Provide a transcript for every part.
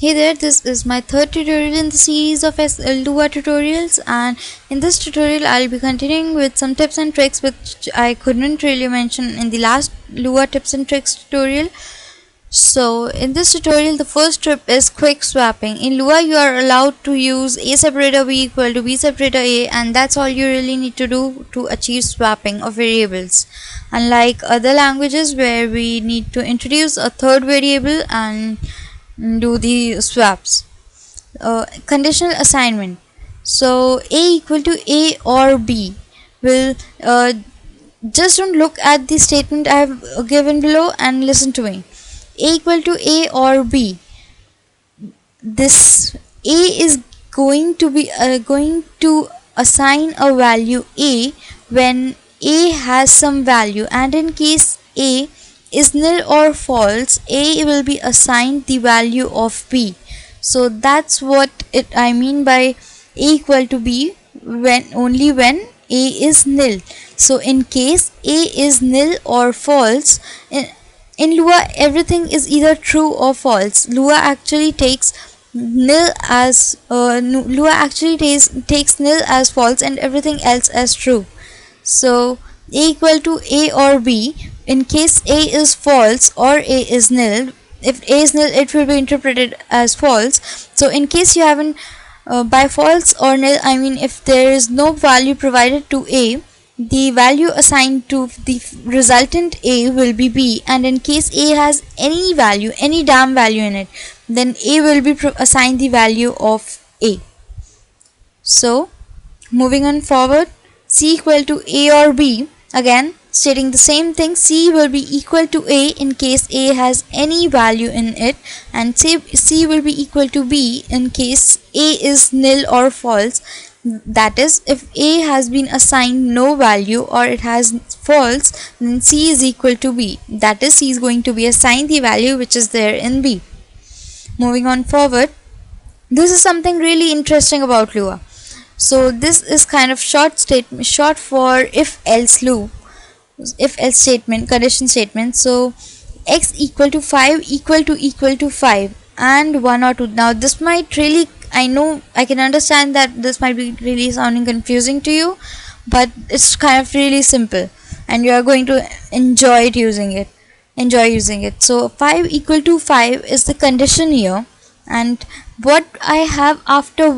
Hey there, this is my third tutorial in the series of Lua tutorials, and in this tutorial I'll be continuing with some tips and tricks which I couldn't really mention in the last Lua tips and tricks tutorial. So in this tutorial the first tip is quick swapping. In Lua you are allowed to use a separator b equal to b separator a, and that's all you really need to do to achieve swapping of variables. Unlike other languages where we need to introduce a third variable and do the swaps. Conditional assignment. So a equal to a or b will just don't look at the statement I have given below and listen to me. A equal to a or b. This a is going to be going to assign a value a when a has some value, and in case a is nil or false, a will be assigned the value of b. So that's what I mean by a equal to b, when only when a is nil. So in case a is nil or false, in Lua everything is either true or false. Lua actually takes nil as takes nil as false and everything else as true. So a equal to a or b, in case a is false or a is nil. If a is nil, it will be interpreted as false. So in case you haven't by false or nil, I mean if there is no value provided to a, the value assigned to the resultant a will be b, and in case a has any value, any damn value in it, then a will be assigned the value of a. So moving on forward, c equal to a or b, again stating the same thing. C will be equal to a in case a has any value in it, and c will be equal to b in case a is nil or false. That is, if a has been assigned no value or it has false, then c is equal to b. That is, c is going to be assigned the value which is there in b. Moving on forward, this is something really interesting about Lua. So this is kind of short for if-else loop, if-else statement, condition statement. So x equal to 5 equal to 5 and 1 or 2. Now this might really, I know I can understand that this might be really sounding confusing to you, but it's kind of really simple and you are going to enjoy using it. So 5 equal to 5 is the condition here, and what I have after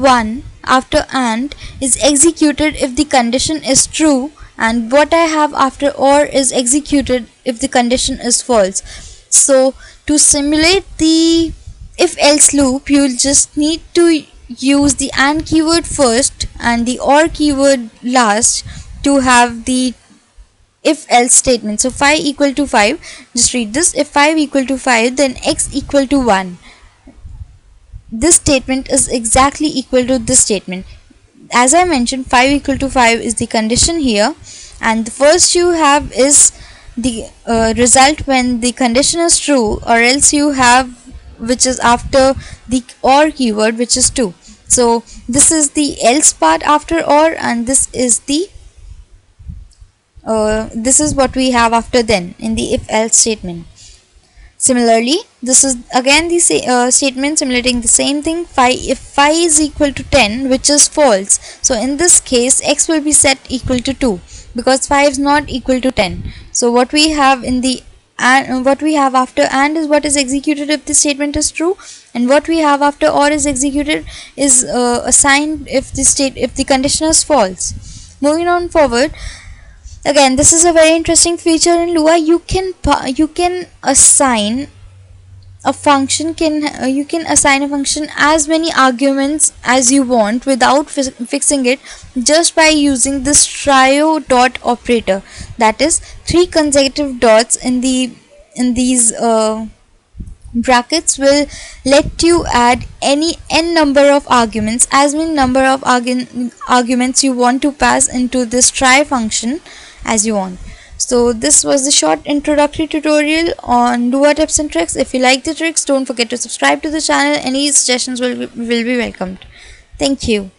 and is executed if the condition is true, and what I have after or is executed if the condition is false. So to simulate the if-else loop, you will just need to use the and keyword first and the or keyword last to have the if-else statement. So 5 equal to 5, just read this. If 5 equal to 5, then x equal to 1. This statement is exactly equal to this statement. As I mentioned, 5 equal to 5 is the condition here, and the first you have is the result when the condition is true, or else you have which is after the or keyword, which is 2. So this is the else part after or, and this is what we have after then in the if-else statement. Similarly, this is again the statement simulating the same thing. If 5 is equal to 10, which is false, so in this case x will be set equal to 2 because 5 is not equal to 10. So what we have in the and what we have after and is what is executed if the statement is true, and what we have after or is executed is assigned if the condition is false. Moving on forward, again this is a very interesting feature in Lua. You can assign a function as many arguments as you want without fixing it, just by using this trio dot operator. That is, 3 consecutive dots in these brackets will let you add any n number of arguments, as many number of arguments you want to pass into this try function as you want. So this was the short introductory tutorial on Lua tips and tricks. If you like the tricks, don't forget to subscribe to the channel. Any suggestions will be welcomed. Thank you.